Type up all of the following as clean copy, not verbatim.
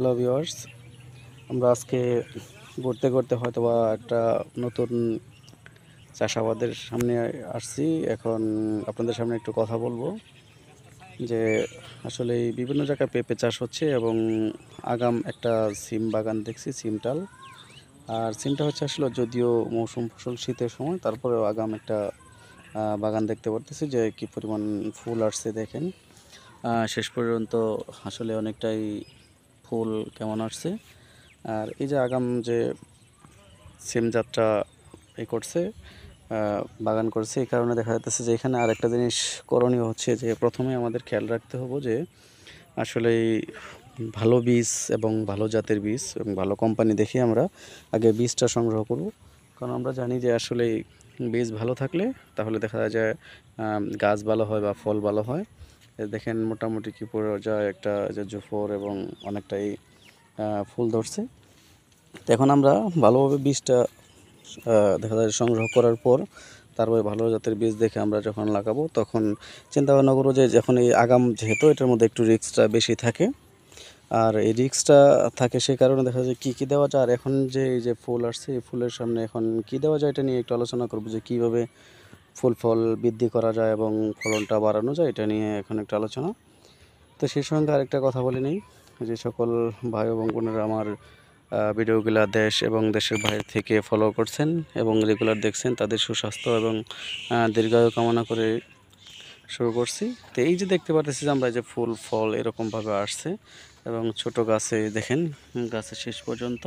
Hello viewers, আমরা আজকে ঘুরতে ঘুরতে হয়তোবা একটা নতুন চাষাবাদের সামনে আসছি। এখন আপনাদের সামনে একটু কথা বলবো যে আসলে এই বিভিন্ন জায়গায় পেঁপে চাষ হচ্ছে এবং আগাম একটা সিম বাগান দেখছি, সিমটাল। আর সিমটা হচ্ছে আসলে যদিও মৌসুম ফসল শীতের সময়, তারপরেও আগাম একটা বাগান দেখতে পারতেছি যে কি পরিমাণ ফুল আসছে দেখেন। শেষ পর্যন্ত আসলে অনেকটাই ফুল কেমন আসছে। আর এই যে আগাম যে সিম যাত্রা করছে, বাগান করছে, এই কারণে দেখা যাচ্ছে যে এখানে আরেকটা জিনিস করণীয় হচ্ছে যে প্রথমে আমাদের খেয়াল রাখতে হবে যে আসলে ভালো বীজ এবং ভালো জাতের বীজ এবং ভালো কোম্পানি দেখে আমরা আগে বীজটা সংগ্রহ করব। কারণ আমরা জানি যে আসলে বীজ ভালো থাকলে তাহলে দেখা যায় গাছ ভালো হয় বা ফল ভালো হয়। দেখেন মোটামুটি কি পর্যায়ে একটা যে জুফর এবং অনেকটাই ফুল ধরছে। তো এখন আমরা ভালোভাবে বীজটা দেখা যায় সংগ্রহ করার পর তারপরে ভালো জাতের বীজ দেখে আমরা যখন লাগাবো তখন চিন্তা ভাবনা করবো যে যখন এই আগাম যেহেতু এটার মধ্যে একটু রিস্কটা বেশি থাকে, আর এই রিস্কটা থাকে সেই কারণে দেখা যায় কী কী দেওয়া যায়। আর এখন যে এই যে ফুল আসছে, এই ফুলের সামনে এখন কী দেওয়া যায় এটা নিয়ে একটু আলোচনা করবো যে কীভাবে ফুল ফল বৃদ্ধি করা যায় এবং ফলনটা বাড়ানো যায়, এটা নিয়ে এখন একটু আলোচনা। তো সেই সঙ্গে আরেকটা কথা বলে নিই, যে সকল ভাই এবং বোনেরা আমার ভিডিওগুলো দেশ এবং দেশের বাইরে থেকে ফলো করছেন এবং রেগুলার দেখছেন, তাদের সুস্বাস্থ্য এবং দীর্ঘায়ু কামনা করে শুরু করছি। তো এই যে দেখতে পাচ্ছি যে আমরা যে ফুল ফল এরকমভাবে আসছে এবং ছোট গাছে দেখেন গাছের শেষ পর্যন্ত।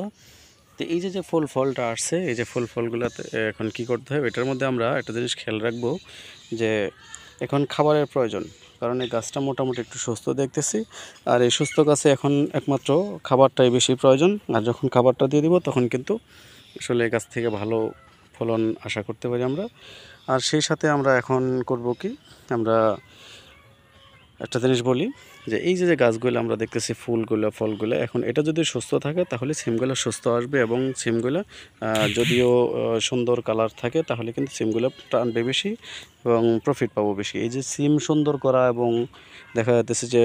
তো এই যে যে ফুল ফলটা আসছে, এই যে ফুল ফলগুলোতে এখন কি করতে হবে, এটার মধ্যে আমরা একটা জিনিস খেয়াল রাখবো যে এখন খাবারের প্রয়োজন। কারণ এই গাছটা মোটামুটি একটু সুস্থ দেখতেছি, আর এই সুস্থ গাছে এখন একমাত্র খাবারটাই বেশি প্রয়োজন। আর যখন খাবারটা দিয়ে দিব তখন কিন্তু আসলে গাছ থেকে ভালো ফলন আশা করতে পারি আমরা। আর সেই সাথে আমরা এখন করব কি, আমরা একটা জিনিস বলি যে এই যে যে গাছগুলো আমরা দেখতেছি ফুলগুলো ফলগুলো, এখন এটা যদি সুস্থ থাকে তাহলে সিমগুলো সুস্থ আসবে এবং সিমগুলো যদিও সুন্দর কালার থাকে তাহলে কিন্তু সিমগুলো টানবে বেশি এবং প্রফিট পাবো বেশি। এই যে সিম সুন্দর করা এবং দেখা যাচ্ছে যে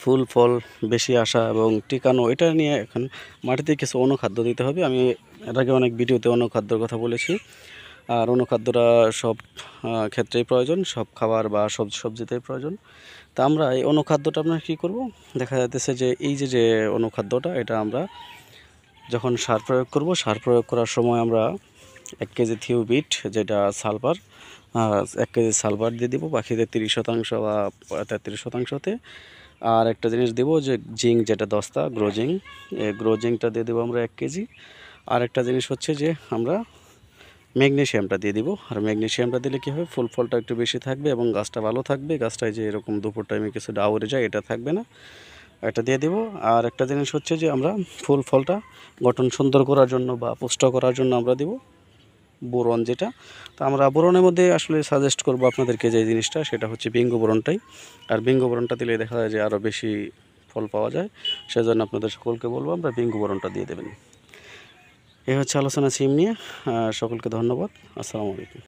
ফুল ফল বেশি আসা এবং টিকানো, এটা নিয়ে এখন মাটিতে কিছু অনুখাদ্য দিতে হবে। আমি এর আগে অনেক ভিডিওতে অনুখাদ্যর কথা বলেছি। আর অনুখাদ্যটা সব ক্ষেত্রেই প্রয়োজন, সব খাবার বা সবজিতেই প্রয়োজন। তা আমরা এই অনুখাদ্যটা আমরা কী করব, দেখা যাচ্ছে যে এই যে যে অনুখাদ্যটা এটা আমরা যখন সার প্রয়োগ করব, সার প্রয়োগ করার সময় আমরা 1 কেজি থিওবিট যেটা সালফার, 1 কেজি সালফার দিয়ে দিব বাকিদের 30% বা 33%তে। আর একটা জিনিস দেবো যে জিঙ্ক, যেটা দস্তা গ্রোজিং, গ্রোজিংটা দিয়ে দেবো আমরা 1 কেজি। আর একটা জিনিস হচ্ছে যে আমরা ম্যাগনেসিয়ামটা দিয়ে দিব। আর ম্যাগনেসিয়ামটা দিলে কী হবে, ফুল ফলটা একটু বেশি থাকবে এবং গাছটা ভালো থাকবে। গাছটায় যে এরকম দুপুর টাইমে কিছু ডাউরে যায় এটা থাকবে না, এটা দিয়ে দিব। আর একটা জিনিস হচ্ছে যে আমরা ফুল ফলটা গঠন সুন্দর করার জন্য বা পুষ্ট করার জন্য আমরা দিব বোরন, যেটা তো আমরা বোরনের মধ্যে আসলে সাজেস্ট করব আপনাদেরকে যে জিনিসটা, সেটা হচ্ছে বিঙ্গ বোরনটাই। আর বিঙ্গ বোরনটা দিলে দেখা যায় যে আরও বেশি ফল পাওয়া যায়। সেজন্য আপনাদের সকলকে বলবো আমরা বিঙ্গ বোরনটা দিয়ে দেবেন। এই হচ্ছে আলোচনা সিম নিয়ে। সকলকে ধন্যবাদ। আসসালামু আলাইকুম।